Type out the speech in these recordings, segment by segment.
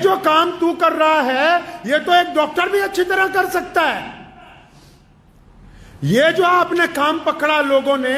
جو کام تو کر رہا ہے یہ تو ایک ڈاکٹر بھی اچھی طرح کر سکتا ہے۔ یہ جو آپ نے کام پکڑا لوگوں نے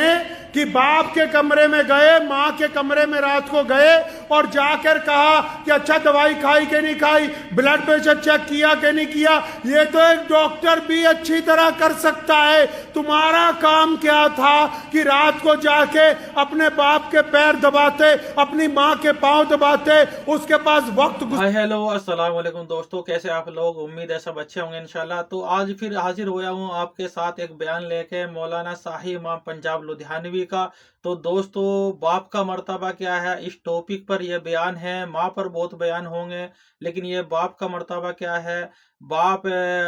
کہ باپ کے کمرے میں گئے، ماں کے کمرے میں رات کو گئے اور جا کر کہا کہ اچھا دوائی کھائی کہ نہیں کھائی، بلڈ پریشر چیک کیا کہ نہیں کیا، یہ تو ایک ڈاکٹر بھی اچھی طرح کر سکتا ہے۔ تمہارا کام کیا تھا کہ رات کو جا کے اپنے باپ کے پیر دباتے، اپنی ماں کے پاؤں دباتے، اس کے پاس وقت ہیلو السلام علیکم دوستو، کیسے آپ لوگ؟ امید ہے سب اچھے ہوں گے انشاءاللہ۔ تو آج پھر حاضر ہوا ہوں آپ کے ساتھ ایک بیان لے کے مولانا صاحب امام پنجاب لدھیانوی کا۔ تو دوستو باپ کا مرتبہ کیا ہے، اس ٹاپک پر یہ بیان ہے۔ ماں پر بہت بیان ہوں گے لیکن یہ باپ کا مرتبہ کیا ہے، باپ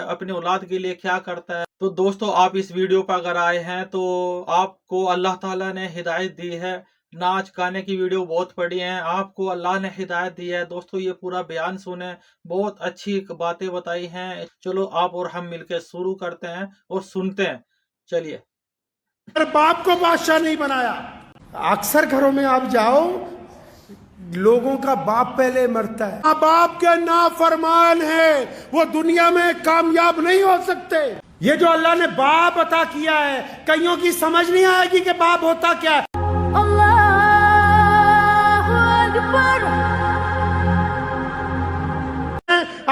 اپنی اولاد کے لیے کیا کرتا ہے۔ تو دوستو آپ اس ویڈیو پر اگر آئے ہیں تو آپ کو اللہ تعالیٰ نے ہدایت دی ہے۔ ناچ گانے کی ویڈیو بہت پڑی ہیں، آپ کو اللہ نے ہدایت دی ہے۔ دوستو یہ پورا بیان سنیں، بہت اچھی باتیں بتائی ہیں۔ چلو آپ اور ہم مل کے شروع کرتے ہیں اور سنتے ہیں، چلیے۔ باپ کو بادشاہ نہیں بنایا۔ اکثر گھروں میں آپ جاؤ، لوگوں کا باپ پہلے مرتا ہے۔ ماں باپ کے نافرمان ہیں، وہ دنیا میں کامیاب نہیں ہو سکتے۔ یہ جو اللہ نے باپ عطا کیا ہے، کئیوں کی سمجھ نہیں آئے گی کہ باپ ہوتا کیا ہے۔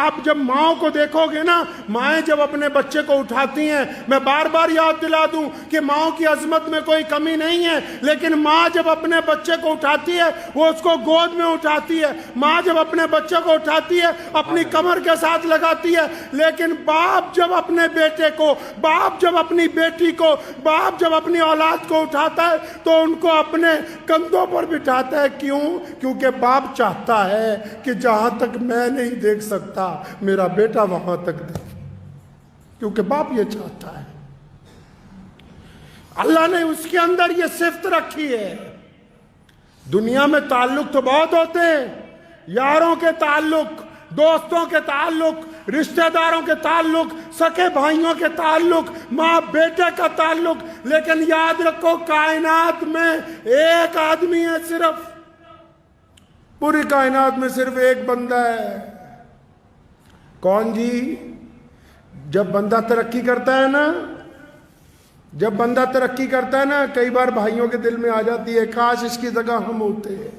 آپ جب ماں کو دیکھو گے نا، مائیں جب اپنے بچے کو اٹھاتی ہیں، میں بار بار یاد دلا دوں کہ ماں کی عظمت میں کوئی کمی نہیں ہے، لیکن ماں جب اپنے بچے کو اٹھاتی ہے وہ اس کو گود میں اٹھاتی ہے۔ ماں جب اپنے بچے کو اٹھاتی ہے اپنی کمر کے ساتھ لگاتی ہے، لیکن باپ جب اپنے بیٹے کو، باپ جب اپنی بیٹی کو، باپ جب اپنی اولاد کو اٹھاتا ہے تو ان کو اپنے کندھوں پر بٹھاتا ہے۔ کیوں؟ کیونکہ باپ چاہتا ہے کہ جہاں تک میں نہیں دیکھ سکتا میرا بیٹا وہاں تک دیکھے، کیونکہ باپ یہ چاہتا ہے۔ اللہ نے اس کے اندر یہ صفت رکھی ہے۔ دنیا میں تعلق تو بہت ہوتے ہیں، یاروں کے تعلق، دوستوں کے تعلق، رشتہ داروں کے تعلق، سکے بھائیوں کے تعلق، ماں بیٹے کا تعلق، لیکن یاد رکھو کائنات میں ایک آدمی ہے، صرف پوری کائنات میں صرف ایک بندہ ہے۔ کون جی؟ جب بندہ ترقی کرتا ہے نا، جب بندہ ترقی کرتا ہے نا، کئی بار بھائیوں کے دل میں آ جاتی ہے کاش اس کی جگہ ہم ہوتے ہیں۔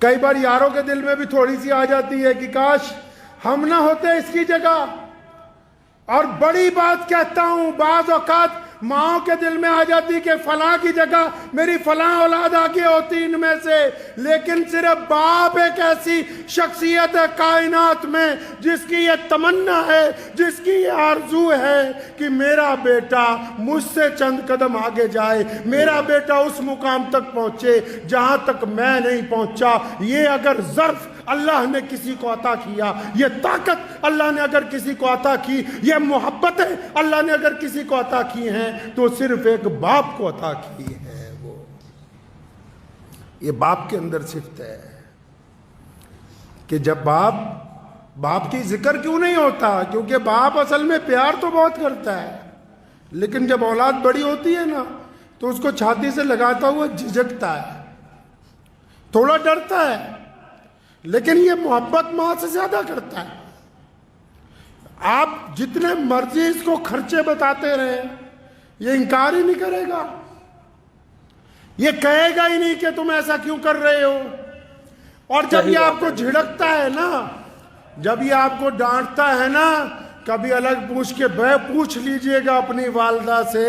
کئی بار یاروں کے دل میں بھی تھوڑی سی آ جاتی ہے کہ کاش ہم نہ ہوتے اس کی جگہ۔ اور بڑی بات کہتا ہوں، بعض اوقات ماں کے دل میں آ جاتی کہ فلاں کی جگہ میری فلاں اولاد آگے ہوتی ان میں سے، لیکن صرف باپ ایک ایسی شخصیت ہے کائنات میں جس کی یہ تمنا ہے، جس کی یہ آرزو ہے کہ میرا بیٹا مجھ سے چند قدم آگے جائے، میرا بیٹا اس مقام تک پہنچے جہاں تک میں نہیں پہنچا۔ یہ اگر ظرف اللہ نے کسی کو عطا کیا، یہ طاقت اللہ نے اگر کسی کو عطا کی، یہ محبتیں اللہ نے اگر کسی کو عطا کی ہیں تو صرف ایک باپ کو عطا کی ہے۔ وہ یہ باپ کے اندر صفت ہے کہ جب باپ کی ذکر کیوں نہیں ہوتا؟ کیونکہ باپ اصل میں پیار تو بہت کرتا ہے، لیکن جب اولاد بڑی ہوتی ہے نا تو اس کو چھاتی سے لگاتا ہوا جھجکتا ہے، تھوڑا ڈرتا ہے، لیکن یہ محبت ماں سے زیادہ کرتا ہے۔ آپ جتنے مرضی اس کو خرچے بتاتے رہے، یہ انکار ہی نہیں کرے گا، یہ کہے گا ہی نہیں کہ تم ایسا کیوں کر رہے ہو۔ اور جب یہ آپ کو جھڑکتا ہے نا، جب یہ آپ کو ڈانٹتا ہے نا، کبھی الگ پوچھ لیجئے گا اپنی والدہ سے،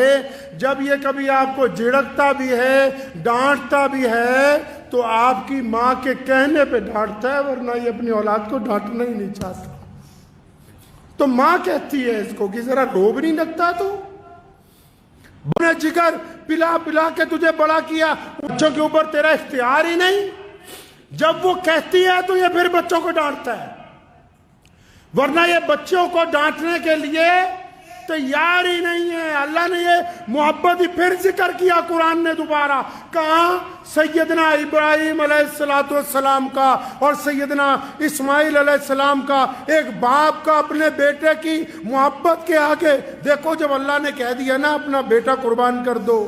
جب یہ کبھی آپ کو جھڑکتا بھی ہے، ڈانٹتا بھی ہے تو آپ کی ماں کے کہنے پہ ڈانٹتا ہے، ورنہ یہ اپنی اولاد کو ڈانٹنا ہی نہیں چاہتا۔ تو ماں کہتی ہے اس کو کہ ذرا روب نہیں لگتا تو بنے جگر پلا پلا کے تجھے بڑا کیا، بچوں کے اوپر تیرا اختیار ہی نہیں۔ جب وہ کہتی ہے تو یہ پھر بچوں کو ڈانٹتا ہے، ورنہ یہ بچوں کو ڈانٹنے کے لیے تیار ہی نہیں ہے۔ اللہ نے یہ محبت ہی پھر ذکر کیا قرآن نے دوبارہ، کہاں؟ سیدنا ابراہیم علیہ السلام کا اور سیدنا اسماعیل علیہ السلام کا، ایک باپ کا اپنے بیٹے کی محبت کے آگے۔ دیکھو جب اللہ نے کہہ دیا نا اپنا بیٹا قربان کر دو،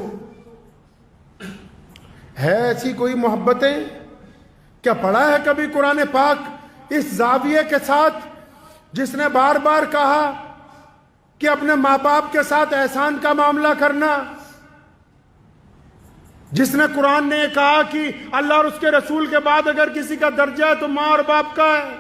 ہے ایسی کوئی محبتیں؟ کیا پڑھا ہے کبھی قرآن پاک اس زاویے کے ساتھ جس نے بار بار کہا کہ اپنے ماں باپ کے ساتھ احسان کا معاملہ کرنا، جس نے قرآن نے کہا کہ اللہ اور اس کے رسول کے بعد اگر کسی کا درجہ ہے تو ماں اور باپ کا ہے،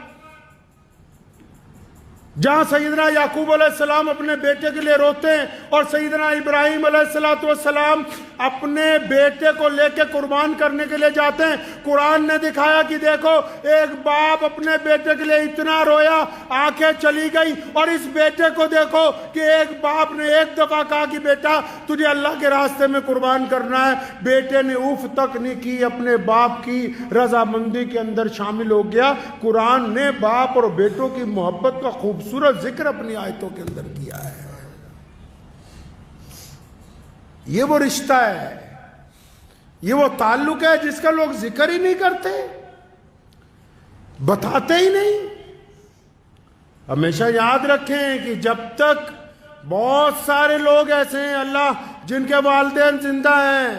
جہاں سیدنا یعقوب علیہ السلام اپنے بیٹے کے لیے روتے ہیں اور سیدنا ابراہیم علیہ السلام اپنے بیٹے کو لے کے قربان کرنے کے لیے جاتے ہیں، قرآن نے دکھایا کہ دیکھو ایک باپ اپنے بیٹے کے لیے اتنا رویا، آنکھیں چلی گئی، اور اس بیٹے کو دیکھو کہ ایک باپ نے ایک دفعہ کہا کہ بیٹا تجھے اللہ کے راستے میں قربان کرنا ہے، بیٹے نے اف تک نہیں کی، اپنے باپ کی رضامندی کے اندر شامل ہو گیا۔ قرآن نے باپ اور بیٹوں کی محبت کا خوبصورت ذکر اپنی آیتوں کے اندر کیا ہے۔ یہ وہ رشتہ ہے، یہ وہ تعلق ہے جس کا لوگ ذکر ہی نہیں کرتے، بتاتے ہی نہیں۔ ہمیشہ یاد رکھیں کہ جب تک بہت سارے لوگ ایسے ہیں اللہ جن کے والدین زندہ ہیں،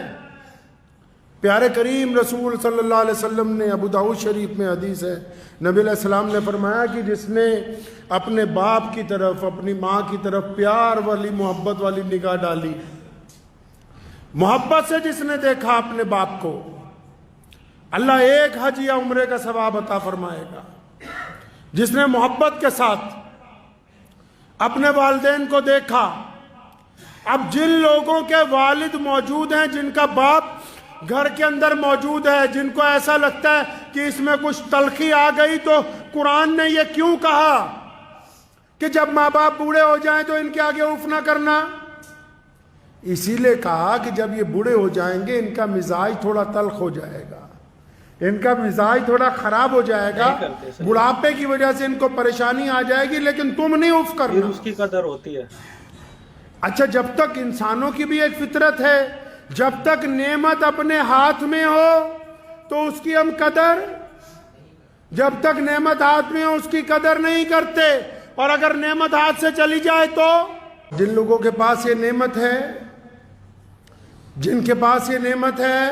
پیارے کریم رسول صلی اللہ علیہ وسلم نے، ابو داؤد شریف میں حدیث ہے، نبی علیہ السلام نے فرمایا کہ جس نے اپنے باپ کی طرف، اپنی ماں کی طرف پیار والی، محبت والی نگاہ ڈالی، محبت سے جس نے دیکھا اپنے باپ کو، اللہ ایک حج یا عمرے کا ثواب عطا فرمائے گا۔ جس نے محبت کے ساتھ اپنے والدین کو دیکھا، اب جن لوگوں کے والد موجود ہیں، جن کا باپ گھر کے اندر موجود ہے، جن کو ایسا لگتا ہے کہ اس میں کچھ تلخی آ گئی، تو قرآن نے یہ کیوں کہا کہ جب ماں باپ بوڑھے ہو جائیں تو ان کے آگے اف نہ کرنا؟ اسی لیے کہا کہ جب یہ بوڑھے ہو جائیں گے ان کا مزاج تھوڑا تلخ ہو جائے گا، ان کا مزاج تھوڑا خراب ہو جائے گا، بڑھاپے کی وجہ سے ان کو پریشانی آ جائے گی، لیکن تم نہیں اف کرنا۔ اس کی قدر ہوتی ہے۔ اچھا، جب تک انسانوں کی بھی ایک فطرت ہے، جب تک نعمت اپنے ہاتھ میں ہو تو اس کی ہم قدر، جب تک نعمت ہاتھ میں ہو اس کی قدر نہیں کرتے، اور اگر نعمت ہاتھ سے چلی جائے تو جن لوگوں کے پاس یہ نعمت ہے، جن کے پاس یہ نعمت ہے،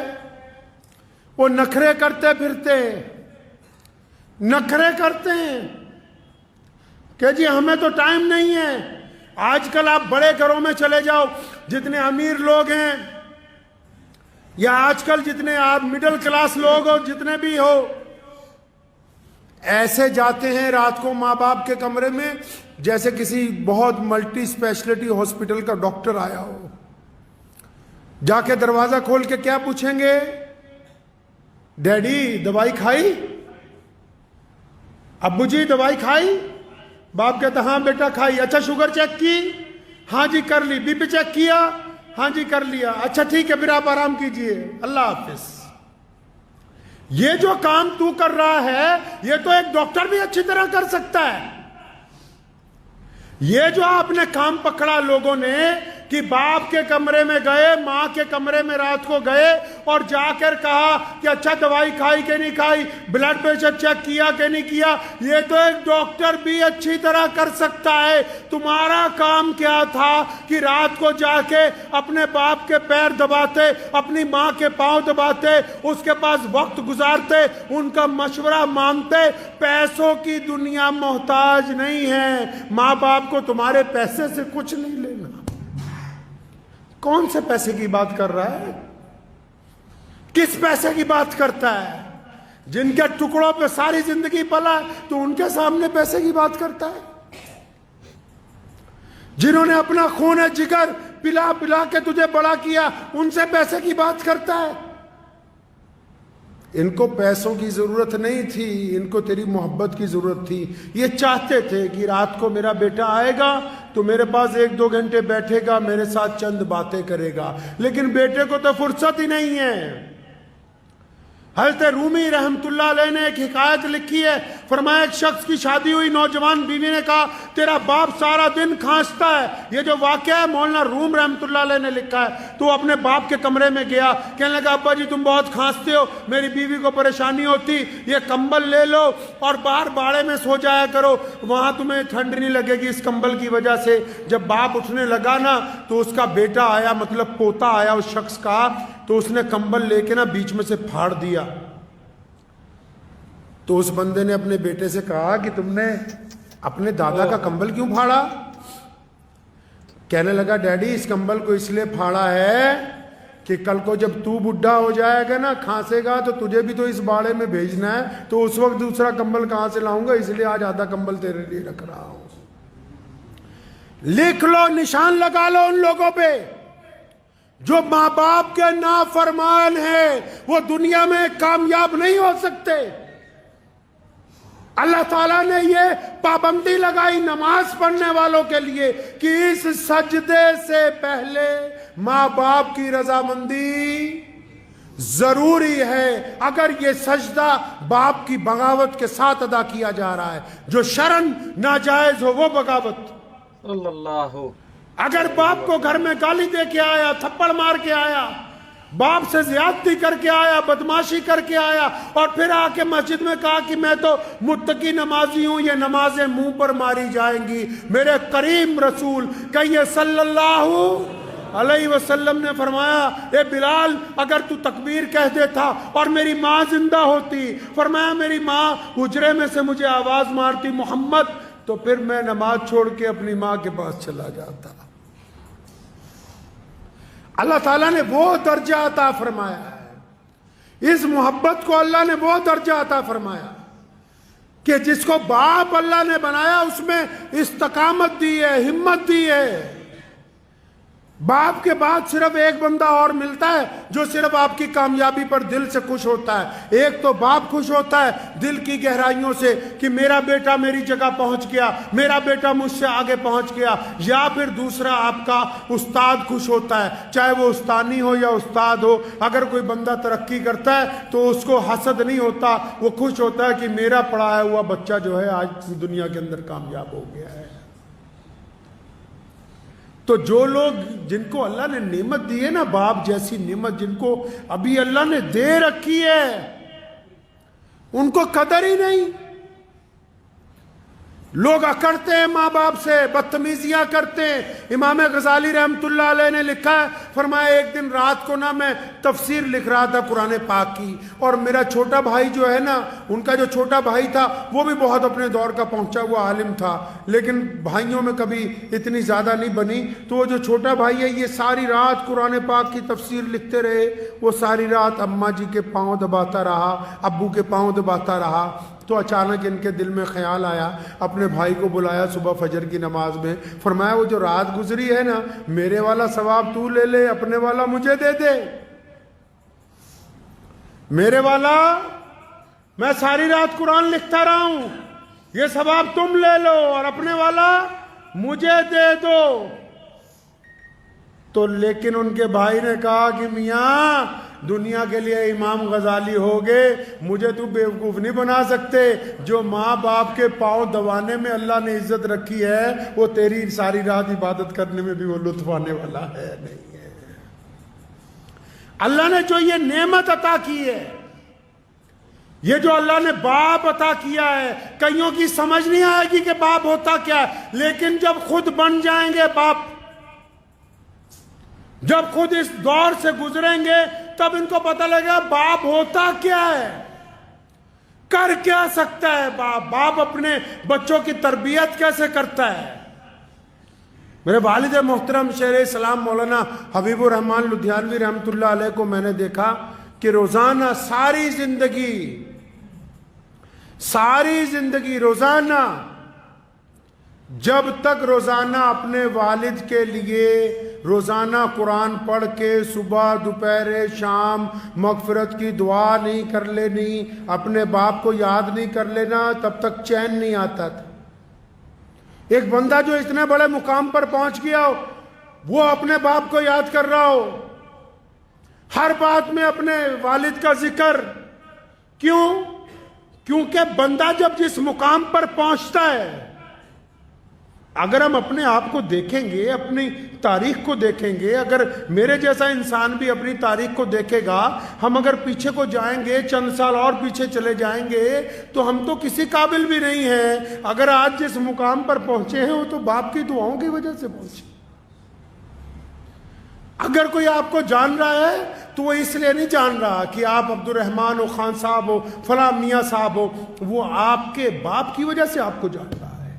وہ نخرے کرتے پھرتے ہیں، نخرے کرتے ہیں کہ جی ہمیں تو ٹائم نہیں ہے۔ آج کل آپ بڑے گھروں میں چلے جاؤ، جتنے امیر لوگ ہیں یا آج کل جتنے آپ مڈل کلاس لوگ ہو، جتنے بھی ہو، ایسے جاتے ہیں رات کو ماں باپ کے کمرے میں جیسے کسی بہت ملٹی اسپیشلٹی ہاسپٹل کا ڈاکٹر آیا ہو۔ جا کے دروازہ کھول کے کیا پوچھیں گے؟ ڈیڈی دوائی کھائی؟ ابو جی دوائی کھائی؟ باپ کہتا ہاں بیٹا کھائی۔ اچھا شوگر چیک کی؟ ہاں جی کر لی۔ بی پی چیک کیا؟ ہاں جی کر لیا۔ اچھا ٹھیک ہے پھر آپ آرام کیجئے، اللہ حافظ۔ یہ جو کام تو کر رہا ہے یہ تو ایک ڈاکٹر بھی اچھی طرح کر سکتا ہے۔ یہ جو آپ نے کام پکڑا لوگوں نے کہ باپ کے کمرے میں گئے، ماں کے کمرے میں رات کو گئے اور جا کر کہا کہ اچھا دوائی کھائی کہ نہیں کھائی، بلڈ پریشر چیک کیا کہ نہیں کیا، یہ تو ایک ڈاکٹر بھی اچھی طرح کر سکتا ہے۔ تمہارا کام کیا تھا کہ رات کو جا کے اپنے باپ کے پیر دباتے، اپنی ماں کے پاؤں دباتے، اس کے پاس وقت گزارتے، ان کا مشورہ مانتے۔ پیسوں کی دنیا محتاج نہیں ہے، ماں باپ کو تمہارے پیسے سے کچھ نہیں لینا۔ کون سے پیسے کی بات کر رہا ہے؟ کس پیسے کی بات کرتا ہے؟ جن کے ٹکڑوں پہ ساری زندگی پلا تو ان کے سامنے پیسے کی بات کرتا ہے؟ جنہوں نے اپنا خون جگر پلا پلا کے تجھے بڑا کیا ان سے پیسے کی بات کرتا ہے؟ ان کو پیسوں کی ضرورت نہیں تھی، ان کو تیری محبت کی ضرورت تھی۔ یہ چاہتے تھے کہ رات کو میرا بیٹا آئے گا تو میرے پاس 1-2 گھنٹے بیٹھے گا، میرے ساتھ چند باتیں کرے گا، لیکن بیٹے کو تو فرصت ہی نہیں ہے۔ حضرت رومی رحمت اللہ علیہ نے ایک حکایت لکھی ہے، فرمایا ایک شخص کی شادی ہوئی، نوجوان بیوی نے کہا تیرا باپ سارا دن کھانستا ہے۔ یہ جو واقعہ ہے مولانا روم رحمت اللہ علیہ نے لکھا ہے۔ تو اپنے باپ کے کمرے میں گیا، کہنے لگا ابا جی تم بہت کھانستے ہو، میری بیوی کو پریشانی ہوتی، یہ کمبل لے لو اور باہر باڑے میں سو جایا کرو، وہاں تمہیں ٹھنڈ نہیں لگے گی اس کمبل کی وجہ سے۔ جب باپ اٹھنے لگا نا تو اس کا بیٹا آیا، مطلب پوتا آیا اس شخص کا، تو اس نے کمبل لے کے نا بیچ میں سے پھاڑ دیا۔ تو اس بندے نے اپنے بیٹے سے کہا کہ تم نے اپنے دادا کا کمبل کیوں پھاڑا؟ کہنے لگا ڈیڈی اس کمبل کو اس لیے پھاڑا ہے کہ کل کو جب تو بڈھا ہو جائے گا نا، کھانسے گا، تو تجھے بھی تو اس باڑے میں بھیجنا ہے، تو اس وقت دوسرا کمبل کہاں سے لاؤں گا، اس لیے آج آدھا کمبل تیرے لیے رکھ رہا ہوں۔ لکھ لو، نشان لگا لو ان لوگوں پہ جو ماں باپ کے نافرمان ہیں، وہ دنیا میں کامیاب نہیں ہو سکتے۔ اللہ تعالیٰ نے یہ پابندی لگائی نماز پڑھنے والوں کے لیے کہ اس سجدے سے پہلے ماں باپ کی رضامندی ضروری ہے۔ اگر یہ سجدہ باپ کی بغاوت کے ساتھ ادا کیا جا رہا ہے، جو شرعاً ناجائز ہو وہ بغاوت۔ اللہ، اگر باپ کو گھر میں گالی دے کے آیا، تھپڑ مار کے آیا، باپ سے زیادتی کر کے آیا، بدماشی کر کے آیا، اور پھر آ کے مسجد میں کہا کہ میں تو متقی نمازی ہوں، یہ نمازیں منہ پر ماری جائیں گی۔ میرے کریم رسول کہیے صلی اللہ علیہ وسلم نے فرمایا، اے بلال اگر تو تکبیر کہہ دیتا اور میری ماں زندہ ہوتی، فرمایا میری ماں حجرے میں سے مجھے آواز مارتی محمد، تو پھر میں نماز چھوڑ کے اپنی ماں کے پاس چلا جاتا۔ اللہ تعالیٰ نے وہ درجہ عطا فرمایا ہے، اس محبت کو اللہ نے وہ درجہ عطا فرمایا کہ جس کو باپ اللہ نے بنایا اس میں استقامت دی ہے، ہمت دی ہے۔ باپ کے بعد صرف ایک بندہ اور ملتا ہے جو صرف آپ کی کامیابی پر دل سے خوش ہوتا ہے۔ ایک تو باپ خوش ہوتا ہے دل کی گہرائیوں سے کہ میرا بیٹا میری جگہ پہنچ گیا، میرا بیٹا مجھ سے آگے پہنچ گیا، یا پھر دوسرا آپ کا استاد خوش ہوتا ہے، چاہے وہ استانی ہو یا استاد ہو۔ اگر کوئی بندہ ترقی کرتا ہے تو اس کو حسد نہیں ہوتا، وہ خوش ہوتا ہے کہ میرا پڑھایا ہوا بچہ جو ہے آج دنیا کے اندر کامیاب ہو گیا ہے۔ تو جو لوگ جن کو اللہ نے نعمت دی ہے نا، باپ جیسی نعمت جن کو ابھی اللہ نے دے رکھی ہے، ان کو قدر ہی نہیں۔ لوگ اکڑتے ہیں ماں باپ سے، بدتمیزیاں کرتے ہیں۔ امام غزالی رحمۃ اللہ علیہ نے لکھا ہے، فرمایا ایک دن رات کو نا میں تفسیر لکھ رہا تھا قرآن پاک کی، اور میرا چھوٹا بھائی جو ہے نا، ان کا جو چھوٹا بھائی تھا وہ بھی بہت اپنے دور کا پہنچا ہوا عالم تھا، لیکن بھائیوں میں کبھی اتنی زیادہ نہیں بنی۔ تو وہ جو چھوٹا بھائی ہے یہ ساری رات قرآن پاک کی تفسیر لکھتے رہے، وہ ساری رات اماں جی کے پاؤں دباتا رہا، ابو کے پاؤں دباتا رہا۔ تو اچانک ان کے دل میں خیال آیا، اپنے بھائی کو بلایا صبح فجر کی نماز میں، فرمایا وہ جو رات گزری ہے نا، میرے والا ثواب تو لے لے، اپنے والا مجھے دے دے۔ میرے والا میں ساری رات قرآن لکھتا رہا ہوں، یہ ثواب تم لے لو، اور اپنے والا مجھے دے دو۔ تو لیکن ان کے بھائی نے کہا کہ میاں دنیا کے لیے امام غزالی ہو گئے، مجھے تو بیوقوف نہیں بنا سکتے۔ جو ماں باپ کے پاؤں دبانے میں اللہ نے عزت رکھی ہے، وہ تیری ساری رات عبادت کرنے میں بھی وہ لطف آنے والا ہے نہیں ہے۔ اللہ نے جو یہ نعمت عطا کی ہے، یہ جو اللہ نے باپ عطا کیا ہے، کئیوں کی سمجھ نہیں آئے گی کہ باپ ہوتا کیا ہے، لیکن جب خود بن جائیں گے باپ، جب خود اس دور سے گزریں گے، تب ان کو پتہ لگے گا باپ ہوتا کیا ہے، کر کیا سکتا ہے باپ، باپ اپنے بچوں کی تربیت کیسے کرتا ہے۔ میرے والد محترم شیخ اسلام مولانا حبیب الرحمان لدھیانوی رحمۃ اللہ علیہ کو میں نے دیکھا کہ روزانہ ساری زندگی روزانہ، جب تک روزانہ اپنے والد کے لیے روزانہ قرآن پڑھ کے صبح دوپہر شام مغفرت کی دعا نہیں کر لینی، اپنے باپ کو یاد نہیں کر لینا، تب تک چین نہیں آتا تھا۔ ایک بندہ جو اتنے بڑے مقام پر پہنچ گیا ہو، وہ اپنے باپ کو یاد کر رہا ہو، ہر بات میں اپنے والد کا ذکر، کیونکہ بندہ جب جس مقام پر پہنچتا ہے، اگر ہم اپنے آپ کو دیکھیں گے، اپنی تاریخ کو دیکھیں گے، اگر میرے جیسا انسان بھی اپنی تاریخ کو دیکھے گا، ہم اگر پیچھے کو جائیں گے، چند سال اور پیچھے چلے جائیں گے، تو ہم تو کسی قابل بھی نہیں ہیں۔ اگر آج جس مقام پر پہنچے ہیں وہ تو باپ کی دعاؤں کی وجہ سے پہنچے۔ اگر کوئی آپ کو جان رہا ہے تو وہ اس لیے نہیں جان رہا کہ آپ عبد الرحمن ہو، خان صاحب ہو، فلاں میاں صاحب ہو، وہ آپ کے باپ کی وجہ سے آپ کو جان رہا ہے۔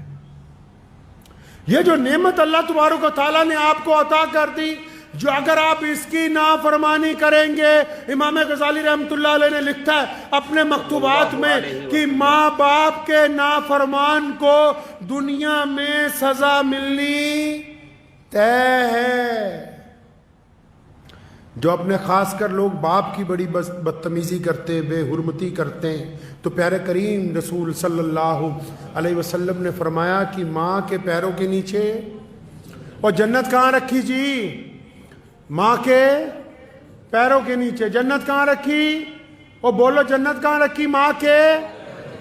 یہ جو نعمت اللہ تبارک و تعالیٰ نے آپ کو عطا کر دی، جو اگر آپ اس کی نافرمانی کریں گے، امام غزالی رحمۃ اللہ علیہ نے لکھا ہے اپنے مکتوبات میں کہ ماں باپ کے نافرمان کو دنیا میں سزا ملنی طے ہے۔ جو اپنے خاص کر لوگ باپ کی بڑی بدتمیزی کرتے ہیں، بے حرمتی کرتے ہیں، تو پیارے کریم رسول صلی اللہ علیہ وسلم نے فرمایا کہ ماں کے پیروں کے نیچے، اور جنت کہاں رکھی جی؟ ماں کے پیروں کے نیچے۔ جنت کہاں رکھی؟ اور بولو جنت کہاں رکھی؟ ماں کے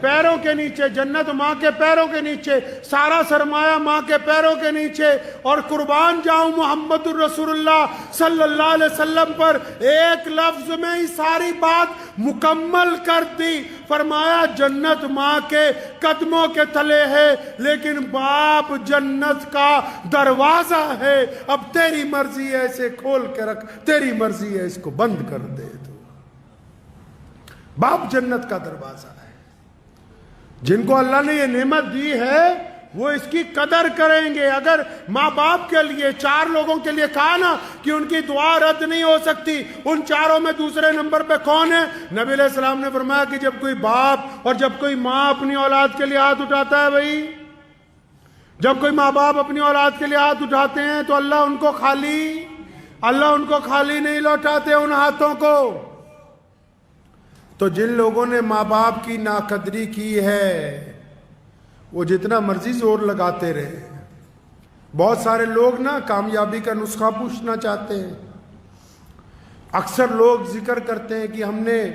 پیروں کے نیچے۔ جنت ماں کے پیروں کے نیچے، سارا سرمایہ ماں کے پیروں کے نیچے۔ اور قربان جاؤں محمد الرسول اللہ صلی اللہ علیہ وسلم پر، ایک لفظ میں ہی ساری بات مکمل کر دی۔ فرمایا جنت ماں کے قدموں کے تلے ہے، لیکن باپ جنت کا دروازہ ہے۔ اب تیری مرضی ہے اسے کھول کے رکھ، تیری مرضی ہے اس کو بند کر دے۔ تو باپ جنت کا دروازہ ہے۔ جن کو اللہ نے یہ نعمت دی ہے وہ اس کی قدر کریں گے۔ اگر ماں باپ کے لیے، چار لوگوں کے لیے کہا نا کہ ان کی دعا رد نہیں ہو سکتی، ان چاروں میں دوسرے نمبر پہ کون ہے؟ نبی علیہ السلام نے فرمایا کہ جب کوئی باپ اور جب کوئی ماں اپنی اولاد کے لیے ہاتھ اٹھاتا ہے، بھائی جب کوئی ماں باپ اپنی اولاد کے لیے ہاتھ اٹھاتے ہیں تو اللہ ان کو خالی نہیں لوٹاتے ان ہاتھوں کو۔ تو جن لوگوں نے ماں باپ کی ناقدری کی ہے وہ جتنا مرضی زور لگاتے رہے۔ بہت سارے لوگ نا کامیابی کا نسخہ پوچھنا چاہتے ہیں۔ اکثر لوگ ذکر کرتے ہیں کہ ہم نے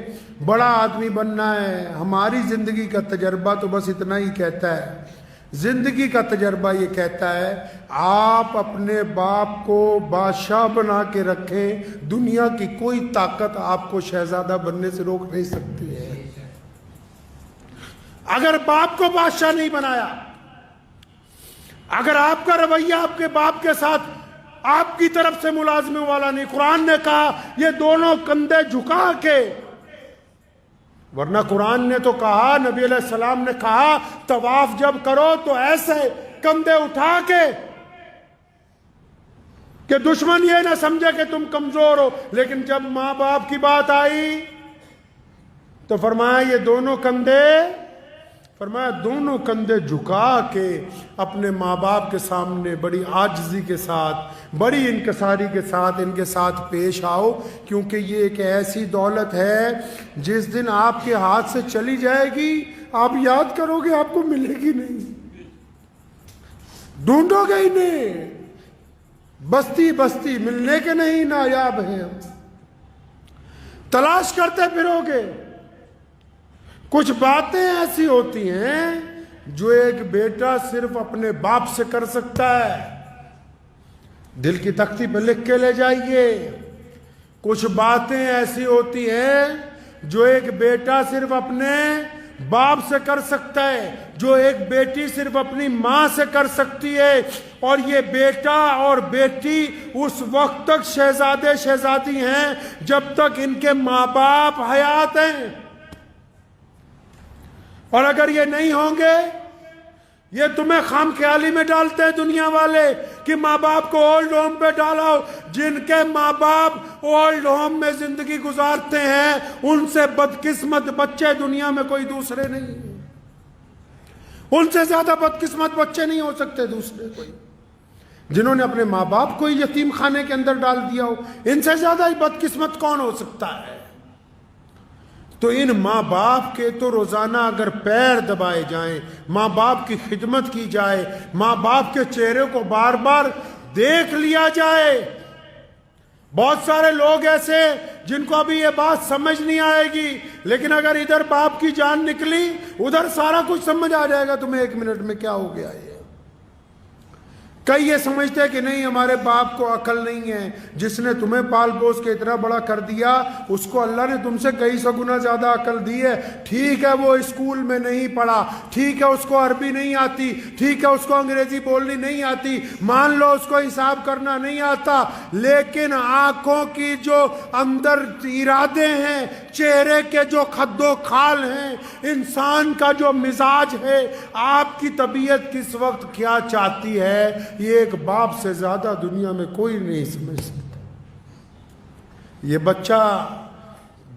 بڑا آدمی بننا ہے، ہماری زندگی کا تجربہ تو بس اتنا ہی کہتا ہے۔ زندگی کا تجربہ یہ کہتا ہے آپ اپنے باپ کو بادشاہ بنا کے رکھیں، دنیا کی کوئی طاقت آپ کو شہزادہ بننے سے روک نہیں سکتی ہے۔ اگر باپ کو بادشاہ نہیں بنایا، اگر آپ کا رویہ آپ کے باپ کے ساتھ آپ کی طرف سے ملازمے والا نہیں، قرآن نے کہا یہ دونوں کندھے جھکا کے، ورنہ قرآن نے تو کہا، نبی علیہ السلام نے کہا طواف جب کرو تو ایسے کندھے اٹھا کے کہ دشمن یہ نہ سمجھے کہ تم کمزور ہو۔ لیکن جب ماں باپ کی بات آئی تو فرمایا یہ دونوں کندھے جھکا کے اپنے ماں باپ کے سامنے بڑی عاجزی کے ساتھ، بڑی انکساری کے ساتھ ان کے ساتھ پیش آؤ، کیونکہ یہ ایک ایسی دولت ہے جس دن آپ کے ہاتھ سے چلی جائے گی آپ یاد کرو گے آپ کو ملے گی نہیں، ڈھونڈو گے ہی نہیں، بستی بستی ملنے کے نہیں نایاب ہیں، تلاش کرتے پھرو گے۔ کچھ باتیں ایسی ہوتی ہیں جو ایک بیٹا صرف اپنے باپ سے کر سکتا ہے، دل کی تختی پہ لکھ کے لے جائیے۔ کچھ باتیں ایسی ہوتی ہیں جو ایک بیٹا صرف اپنے باپ سے کر سکتا ہے، جو ایک بیٹی صرف اپنی ماں سے کر سکتی ہے، اور یہ بیٹا اور بیٹی اس وقت تک شہزادے شہزادی ہیں جب تک ان کے ماں باپ حیات ہیں، اور اگر یہ نہیں ہوں گے، یہ تمہیں خام خیالی میں ڈالتے ہیں دنیا والے کہ ماں باپ کو اولڈ ہوم پہ ڈالاؤ۔ جن کے ماں باپ اولڈ ہوم میں زندگی گزارتے ہیں ان سے بدقسمت بچے دنیا میں کوئی دوسرے نہیں، ان سے زیادہ بدقسمت بچے نہیں ہو سکتے دوسرے کوئی۔ جنہوں نے اپنے ماں باپ کو یتیم خانے کے اندر ڈال دیا ہو، ان سے زیادہ ہی بدقسمت کون ہو سکتا ہے؟ تو ان ماں باپ کے تو روزانہ اگر پیر دبائے جائیں، ماں باپ کی خدمت کی جائے، ماں باپ کے چہرے کو بار بار دیکھ لیا جائے۔ بہت سارے لوگ ایسے جن کو ابھی یہ بات سمجھ نہیں آئے گی، لیکن اگر ادھر باپ کی جان نکلی ادھر سارا کچھ سمجھ آ جائے گا تمہیں 1 منٹ میں کیا ہو گیا یہ۔ کئی یہ سمجھتے ہیں کہ نہیں ہمارے باپ کو عقل نہیں ہے، جس نے تمہیں پال پوس کے اتنا بڑا کر دیا اس کو اللہ نے تم سے کئی سو گنا زیادہ عقل دی ہے۔ ٹھیک ہے وہ اسکول میں نہیں پڑھا، ٹھیک ہے اس کو عربی نہیں آتی، ٹھیک ہے اس کو انگریزی بولنی نہیں آتی، مان لو اس کو حساب کرنا نہیں آتا، لیکن آنکھوں کی جو اندر ارادے ہیں، چہرے کے جو خد و خال ہیں، انسان کا جو مزاج ہے، آپ کی طبیعت کس وقت کیا چاہتی ہے، یہ ایک باپ سے زیادہ دنیا میں کوئی نہیں سمجھ سکتا۔ یہ بچہ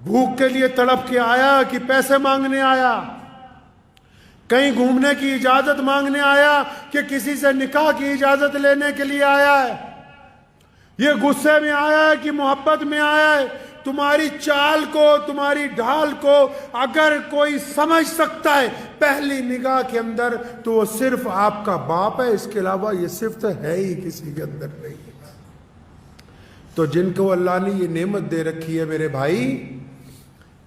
بھوک کے لیے تڑپ کے آیا کہ پیسے مانگنے آیا، کہیں گھومنے کی اجازت مانگنے آیا کہ کسی سے نکاح کی اجازت لینے کے لیے آیا ہے، یہ غصے میں آیا ہے کہ محبت میں آیا ہے۔ تمہاری چال کو، تمہاری ڈھال کو اگر کوئی سمجھ سکتا ہے پہلی نگاہ کے اندر تو وہ صرف آپ کا باپ ہے، اس کے علاوہ یہ صفت ہے ہی کسی کے اندر نہیں ہے۔ تو جن کو اللہ نے یہ نعمت دے رکھی ہے میرے بھائی،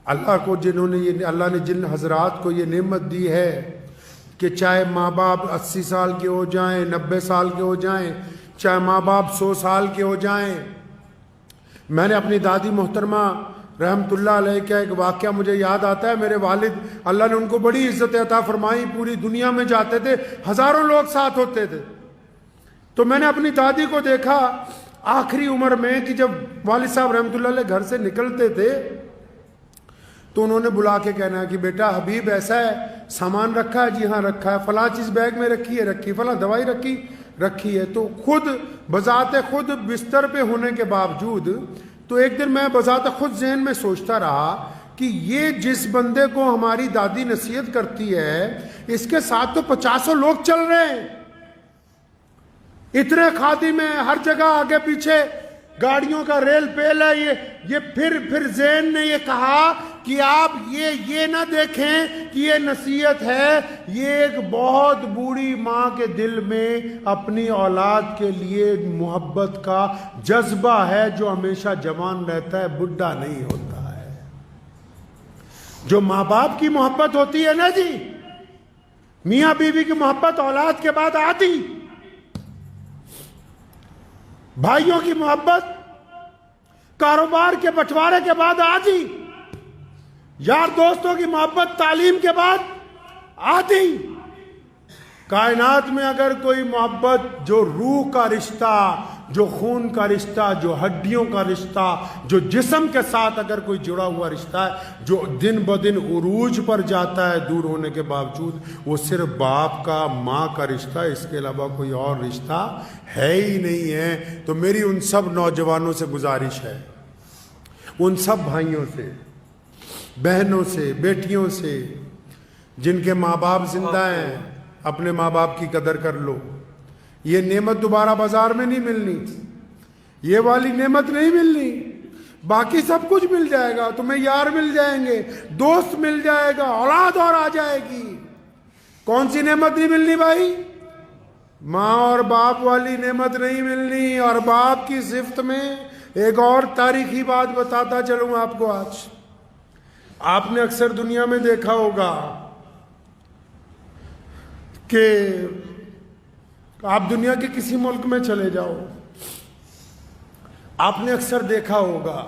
اللہ نے جن حضرات کو یہ نعمت دی ہے کہ چاہے ماں باپ 80 سال کے ہو جائیں، 90 سال کے ہو جائیں، چاہے ماں باپ 100 سال کے ہو جائیں۔ میں نے اپنی دادی محترمہ رحمت اللہ علیہ کا ایک واقعہ مجھے یاد آتا ہے۔ میرے والد اللہ نے ان کو بڑی عزت عطا فرمائی، پوری دنیا میں جاتے تھے، ہزاروں لوگ ساتھ ہوتے تھے۔ تو میں نے اپنی دادی کو دیکھا آخری عمر میں کہ جب والد صاحب رحمت اللہ علیہ گھر سے نکلتے تھے تو انہوں نے بلا کے کہنا کہ بیٹا حبیب ایسا ہے، سامان رکھا ہے؟ جی ہاں رکھا ہے۔ فلاں چیز بیگ میں رکھی ہے؟ رکھی۔ فلاں دوائی رکھی ہے۔ تو خود بذات خود بستر پہ ہونے کے باوجود تو ایک دن میں بذات خود ذہن میں سوچتا رہا کہ یہ جس بندے کو ہماری دادی نصیحت کرتی ہے اس کے ساتھ تو 50 لوگ چل رہے ہیں، اتنے خادم ہیں، ہر جگہ آگے پیچھے گاڑیوں کا ریل پیل ہے۔ یہ پھر ذہن نے یہ کہا کہ آپ یہ نہ دیکھیں کہ یہ نصیحت ہے، یہ ایک بہت بوڑھی ماں کے دل میں اپنی اولاد کے لیے محبت کا جذبہ ہے جو ہمیشہ جوان رہتا ہے، بڈھا نہیں ہوتا ہے۔ جو ماں باپ کی محبت ہوتی ہے نا جی، میاں بیوی کی محبت اولاد کے بعد آتی، بھائیوں کی محبت کاروبار کے بٹوارے کے بعد آتی، یار دوستوں کی محبت تعلیم کے بعد آتی۔ کائنات میں اگر کوئی محبت جو روح کا رشتہ، جو خون کا رشتہ، جو ہڈیوں کا رشتہ، جو جسم کے ساتھ اگر کوئی جڑا ہوا رشتہ ہے جو دن بدن عروج پر جاتا ہے دور ہونے کے باوجود، وہ صرف باپ کا، ماں کا رشتہ، اس کے علاوہ کوئی اور رشتہ ہے ہی نہیں ہے۔ تو میری ان سب نوجوانوں سے گزارش ہے، ان سب بھائیوں سے، بہنوں سے، بیٹیوں سے جن کے ماں باپ زندہ ہیں، اپنے ماں باپ کی قدر کر لو۔ یہ نعمت دوبارہ بازار میں نہیں ملنی، یہ والی نعمت نہیں ملنی، باقی سب کچھ مل جائے گا، تمہیں یار مل جائیں گے، دوست مل جائے گا، اولاد اور آ جائے گی۔ کون سی نعمت نہیں ملنی بھائی؟ ماں اور باپ والی نعمت نہیں ملنی۔ اور باپ کی صفت میں ایک اور تاریخی بات بتاتا چلوں آپ کو۔ آج آپ نے اکثر دنیا میں دیکھا ہوگا کہ آپ دنیا کے کسی ملک میں چلے جاؤ، آپ نے اکثر دیکھا ہوگا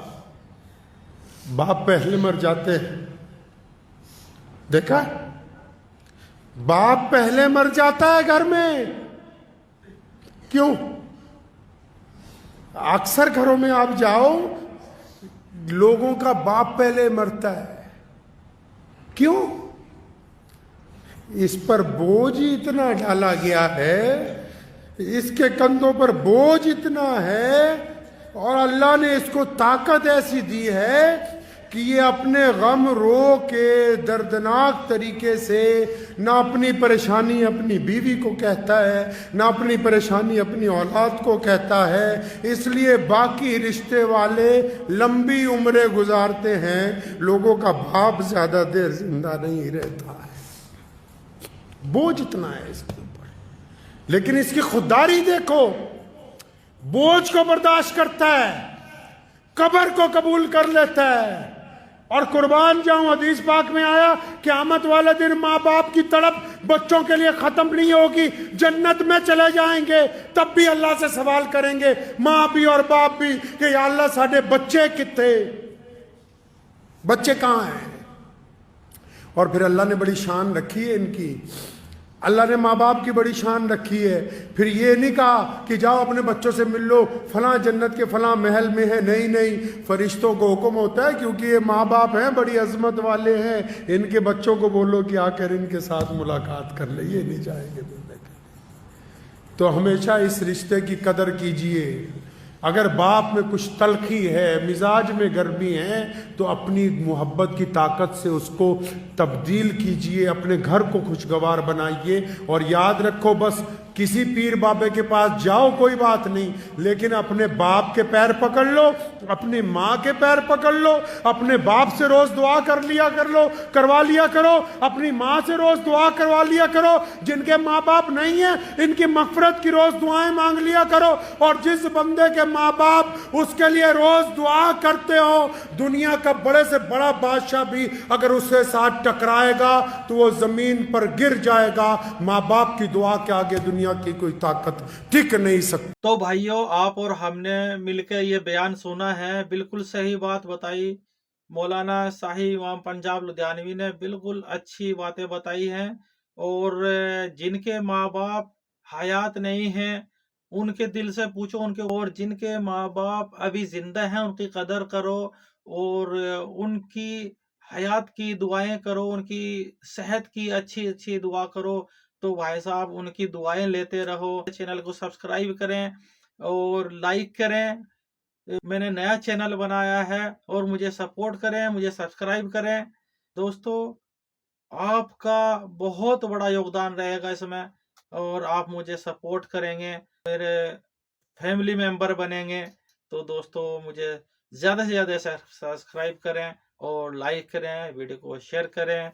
باپ پہلے مر جاتے ہیں۔ دیکھا؟ باپ پہلے مر جاتا ہے گھر میں۔ کیوں؟ اکثر گھروں میں آپ جاؤ، لوگوں کا باپ پہلے مرتا ہے۔ کیوں؟ اس پر بوجھ ہی اتنا ڈالا گیا ہے، اس کے کندھوں پر بوجھ اتنا ہے، اور اللہ نے اس کو طاقت ایسی دی ہے کہ یہ اپنے غم رو کے دردناک طریقے سے نہ اپنی پریشانی اپنی بیوی کو کہتا ہے، نہ اپنی پریشانی اپنی اولاد کو کہتا ہے۔ اس لیے باقی رشتے والے لمبی عمریں گزارتے ہیں، لوگوں کا باپ زیادہ دیر زندہ نہیں رہتا ہے۔ بوجھ اتنا ہے اس کے اوپر، لیکن اس کی خودداری دیکھو، بوجھ کو برداشت کرتا ہے، قبر کو قبول کر لیتا ہے، اور قربان جاؤں حدیث پاک میں آیا قیامت والے دن ماں باپ کی تڑپ بچوں کے لیے ختم نہیں ہوگی، جنت میں چلے جائیں گے تب بھی اللہ سے سوال کریں گے، ماں بھی اور باپ بھی، کہ یا اللہ ساڈے بچے کتے، بچے کہاں ہیں؟ اور پھر اللہ نے بڑی شان رکھی ہے ان کی، اللہ نے ماں باپ کی بڑی شان رکھی ہے۔ پھر یہ نہیں کہا کہ جاؤ اپنے بچوں سے مل لو، فلاں جنت کے فلاں محل میں ہے، نہیں، فرشتوں کو حکم ہوتا ہے کیونکہ یہ ماں باپ ہیں، بڑی عظمت والے ہیں، ان کے بچوں کو بولو کہ آ کر ان کے ساتھ ملاقات کر لے، یہ نہیں جائیں گے ملنے کے لیے۔ تو ہمیشہ اس رشتے کی قدر کیجئے۔ اگر باپ میں کچھ تلخی ہے، مزاج میں گرمی ہے، تو اپنی محبت کی طاقت سے اس کو تبدیل کیجئے، اپنے گھر کو خوشگوار بنائیے، اور یاد رکھو بس کسی پیر بابے کے پاس جاؤ کوئی بات نہیں، لیکن اپنے باپ کے پیر پکڑ لو، اپنی ماں کے پیر پکڑ لو، اپنے باپ سے روز دعا کروا لیا کرو، اپنی ماں سے روز دعا کروا لیا کرو، جن کے ماں باپ نہیں ہیں ان کی مغفرت کی روز دعائیں مانگ لیا کرو، اور جس بندے کے ماں باپ اس کے لیے روز دعا کرتے ہو، دنیا کا بڑے سے بڑا بادشاہ بھی اگر اس کے ساتھ ٹکرائے گا تو وہ زمین پر گر جائے گا۔ ماں باپ کی دعا کے آگے دنیا کی کوئی طاقت ٹک نہیں سکتی۔ تو بھائیوں، آپ اور ہم نے مل کے یہ بیان سنا ہے، بالکل صحیح بات بتائی مولانا صاحب امام پنجاب لدھیانوی نے، بالکل اچھی باتیں بتائی ہیں۔ اور جن کے ماں باپ حیات نہیں ہیں ان کے دل سے پوچھو ان کے، اور جن کے ماں باپ ابھی زندہ ہیں ان کی قدر کرو، اور ان کی حیات کی دعائیں کرو، ان کی صحت کی اچھی دعا کرو۔ تو بھائی صاحب ان کی دعائیں لیتے رہو۔ چینل کو سبسکرائب کریں اور لائک کریں، میں نے نیا چینل بنایا ہے، اور مجھے سپورٹ کریں، مجھے سبسکرائب کریں۔ دوستو، آپ کا بہت بڑا یوگدان رہے گا اس میں، اور آپ مجھے سپورٹ کریں گے، میرے فیملی ممبر بنیں گے۔ تو دوستو، مجھے زیادہ سے زیادہ سبسکرائب کریں اور لائک کریں، ویڈیو کو شیئر کریں۔